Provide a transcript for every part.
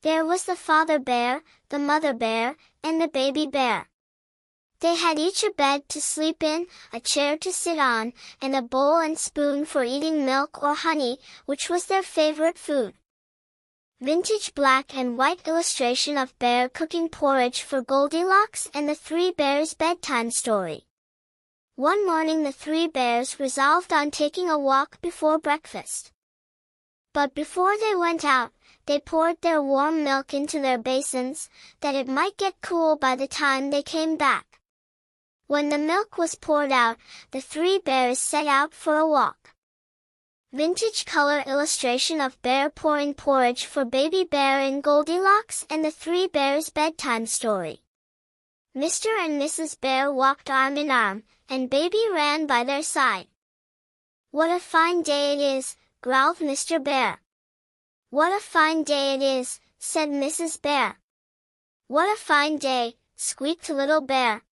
There was the father bear, the mother bear, and the baby bear. They had each a bed to sleep in, a chair to sit on, and a bowl and spoon for eating milk or honey, which was their favorite food. Vintage black and white illustration of bear cooking porridge for Goldilocks and the Three Bears bedtime story. One morning the three bears resolved on taking a walk before breakfast. But before they went out, they poured their warm milk into their basins, that it might get cool by the time they came back. When the milk was poured out, the three bears set out for a walk. Vintage color illustration of bear pouring porridge for baby bear in Goldilocks and the Three Bears bedtime story. Mr. and Mrs. Bear walked arm in arm, and baby ran by their side. "What a fine day it is," growled Mr. Bear. "What a fine day it is," said Mrs. Bear. "What a fine day," squeaked Little Bear.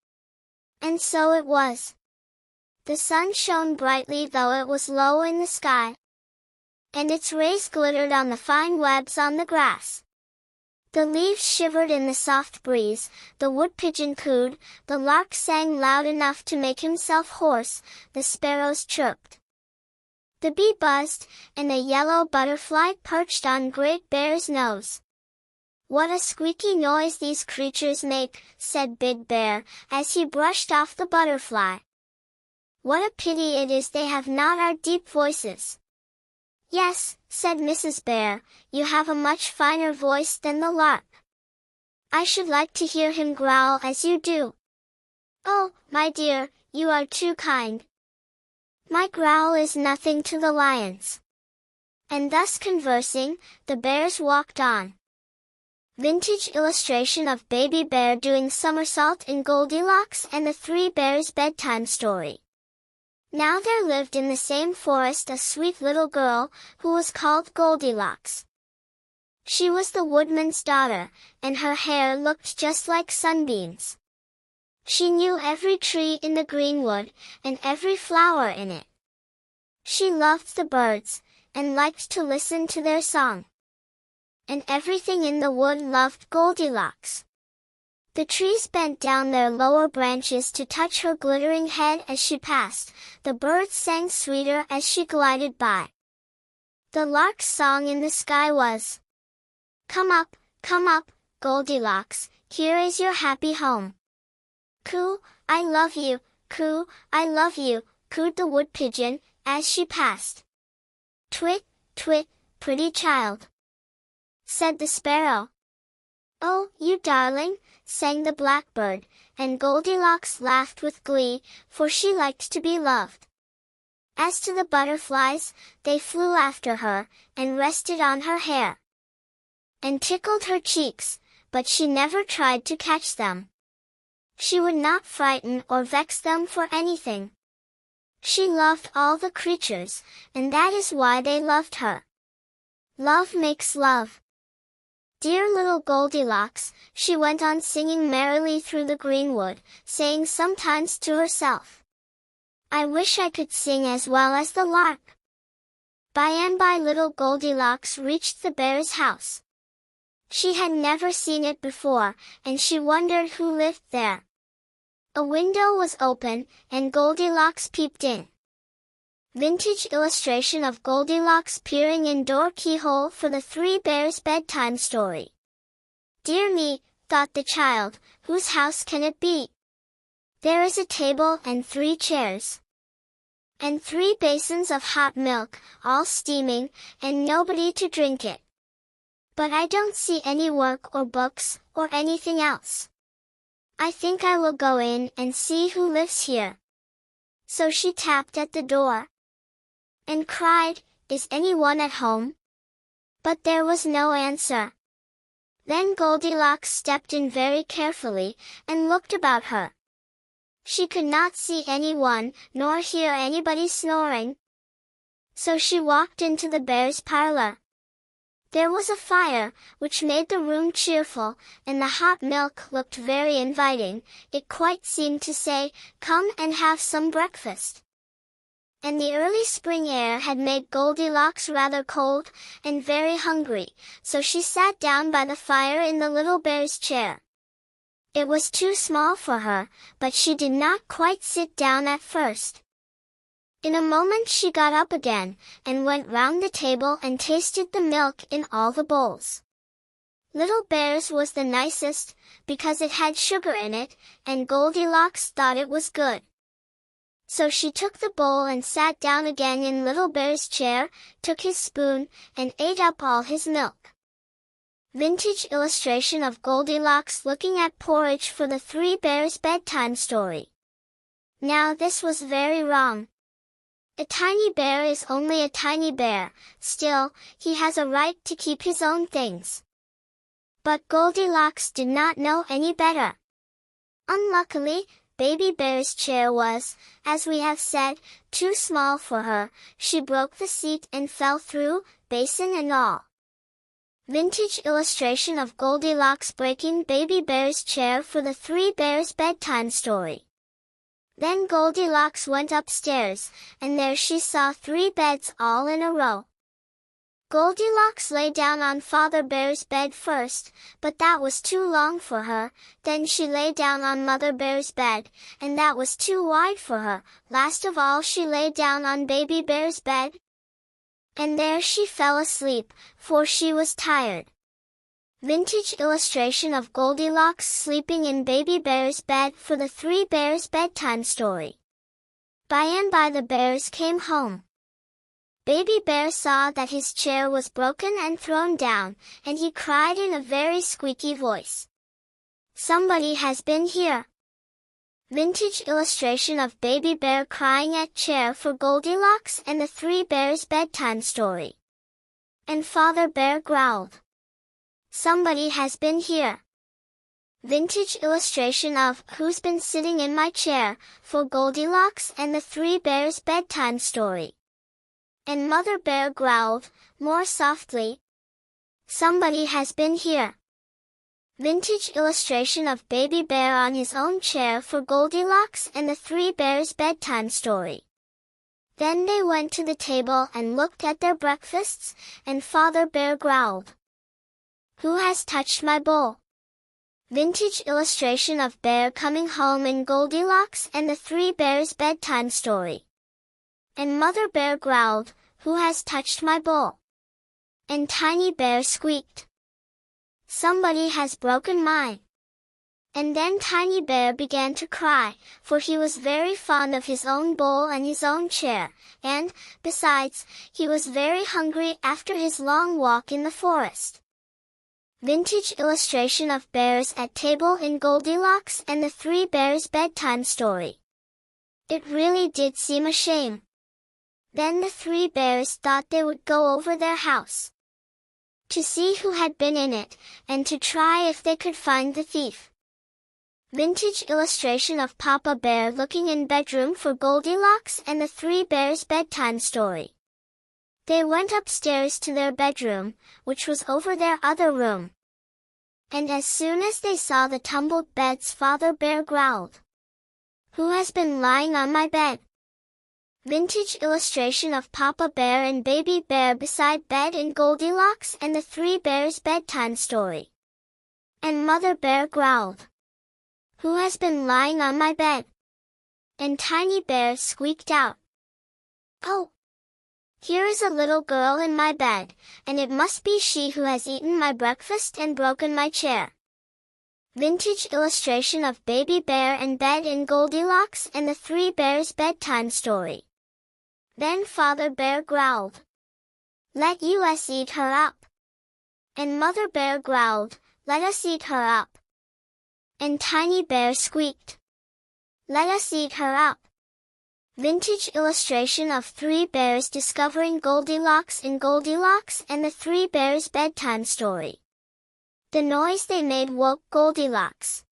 And so it was. The sun shone brightly though it was low in the sky, and its rays glittered on the fine webs on the grass. The leaves shivered in the soft breeze, the wood pigeon cooed, the lark sang loud enough to make himself hoarse, the sparrows chirped. The bee buzzed, and a yellow butterfly perched on Great Bear's nose. "What a squeaky noise these creatures make," said Big Bear, as he brushed off the butterfly. "What a pity it is they have not our deep voices." "Yes," said Mrs. Bear, "you have a much finer voice than the lark. I should like to hear him growl as you do." "Oh, my dear, you are too kind. My growl is nothing to the lions." And thus conversing, the bears walked on. Vintage illustration of baby bear doing somersault in Goldilocks and the Three Bears bedtime story. Now there lived in the same forest a sweet little girl, who was called Goldilocks. She was the woodman's daughter, and her hair looked just like sunbeams. She knew every tree in the greenwood, and every flower in it. She loved the birds, and liked to listen to their song. And everything in the wood loved Goldilocks. The trees bent down their lower branches to touch her glittering head as she passed, the birds sang sweeter as she glided by. The lark's song in the sky was, come up, Goldilocks, here is your happy home." "Coo, I love you, coo, I love you," cooed the wood pigeon, as she passed. "Twit, twit, pretty child," said the sparrow. "Oh, you darling," sang the blackbird, and Goldilocks laughed with glee, for she liked to be loved. As to the butterflies, they flew after her, and rested on her hair, and tickled her cheeks, but she never tried to catch them. She would not frighten or vex them for anything. She loved all the creatures, and that is why they loved her. Love makes love. Dear little Goldilocks, she went on singing merrily through the greenwood, saying sometimes to herself, "I wish I could sing as well as the lark." By and by little Goldilocks reached the bear's house. She had never seen it before, and she wondered who lived there. A window was open, and Goldilocks peeped in. Vintage illustration of Goldilocks peering in door keyhole for the Three Bears bedtime story. "Dear me," thought the child, "whose house can it be? There is a table and 3 chairs, and 3 basins of hot milk, all steaming, and nobody to drink it. But I don't see any work or books, or anything else. I think I will go in and see who lives here." So she tapped at the door, and cried, "Is anyone at home?" But there was no answer. Then Goldilocks stepped in very carefully, and looked about her. She could not see anyone, nor hear anybody snoring. So she walked into the bear's parlor. There was a fire, which made the room cheerful, and the hot milk looked very inviting. It quite seemed to say, "Come and have some breakfast." and the early spring air had made Goldilocks rather cold and very hungry, so she sat down by the fire in the little bear's chair. It was too small for her, but she did not quite sit down at first. In a moment she got up again, and went round the table and tasted the milk in all the bowls. Little Bear's was the nicest, because it had sugar in it, and Goldilocks thought it was good. So she took the bowl and sat down again in Little Bear's chair, took his spoon, and ate up all his milk. Vintage illustration of Goldilocks looking at porridge for the Three Bears bedtime story. Now this was very wrong. A tiny bear is only a tiny bear, still, he has a right to keep his own things. But Goldilocks did not know any better. Unluckily, Baby Bear's chair was, as we have said, too small for her. She broke the seat and fell through, basin and all. Vintage illustration of Goldilocks breaking Baby Bear's chair for the Three Bears bedtime story. Then Goldilocks went upstairs, and there she saw 3 beds all in a row. Goldilocks lay down on Father Bear's bed first, but that was too long for her. Then she lay down on Mother Bear's bed, and that was too wide for her. Last of all she lay down on Baby Bear's bed. And there she fell asleep, for she was tired. Vintage illustration of Goldilocks sleeping in Baby Bear's bed for the Three Bears bedtime story. By and by the bears came home. Baby Bear saw that his chair was broken and thrown down, and he cried in a very squeaky voice. "Somebody has been here." Vintage illustration of Baby Bear crying at chair for Goldilocks and the Three Bears bedtime story. And Father Bear growled, "Somebody has been here." Vintage illustration of Who's Been Sitting in My Chair for Goldilocks and the Three Bears bedtime story. And Mother Bear growled, more softly, "Somebody has been here." Vintage illustration of Baby Bear on his own chair for Goldilocks and the Three Bears bedtime story. Then they went to the table and looked at their breakfasts, and Father Bear growled, "Who has touched my bowl?" Vintage illustration of Bear coming home in Goldilocks and the Three Bears bedtime story. And Mother Bear growled, "Who has touched my bowl?" And Tiny Bear squeaked, "Somebody has broken mine." And then Tiny Bear began to cry, for he was very fond of his own bowl and his own chair, and, besides, he was very hungry after his long walk in the forest. Vintage illustration of bears at table in Goldilocks and the Three Bears bedtime story. It really did seem a shame. Then the 3 bears thought they would go over their house to see who had been in it, and to try if they could find the thief. Vintage illustration of Papa Bear looking in bedroom for Goldilocks and the Three Bears bedtime story. They went upstairs to their bedroom, which was over their other room. And as soon as they saw the tumbled beds, Father Bear growled, "Who has been lying on my bed?" Vintage illustration of Papa Bear and Baby Bear beside bed in Goldilocks and the Three Bears bedtime story. And Mother Bear growled, "Who has been lying on my bed?" And Tiny Bear squeaked out, "Oh! Here is a little girl in my bed, and it must be she who has eaten my breakfast and broken my chair." Vintage illustration of Baby Bear in bed in Goldilocks and the Three Bears bedtime story. Then Father Bear growled, "Let us eat her up." And Mother Bear growled, "Let us eat her up." And Tiny Bear squeaked, "Let us eat her up." Vintage illustration of 3 bears discovering Goldilocks in Goldilocks and the Three Bears bedtime story. The noise they made woke Goldilocks.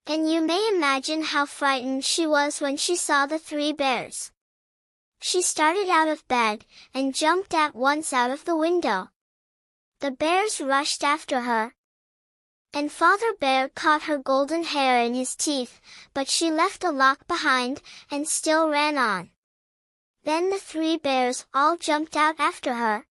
And you may imagine how frightened she was when she saw the 3 bears. She started out of bed, and jumped at once out of the window. The bears rushed after her. And Father Bear caught her golden hair in his teeth, but she left a lock behind, and still ran on. Then the three bears all jumped out after her.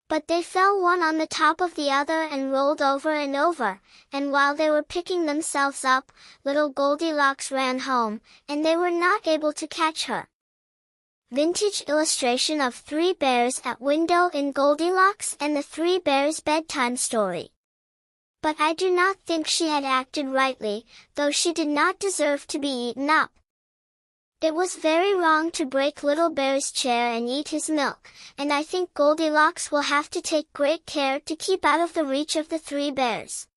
But they fell one on the top of the other and rolled over and over, and while they were picking themselves up, little Goldilocks ran home, and they were not able to catch her. Vintage illustration of three bears at window in Goldilocks and the Three Bears bedtime story. But I do not think she had acted rightly, though she did not deserve to be eaten up. It was very wrong to break Little Bear's chair and eat his milk, and I think Goldilocks will have to take great care to keep out of the reach of the three bears.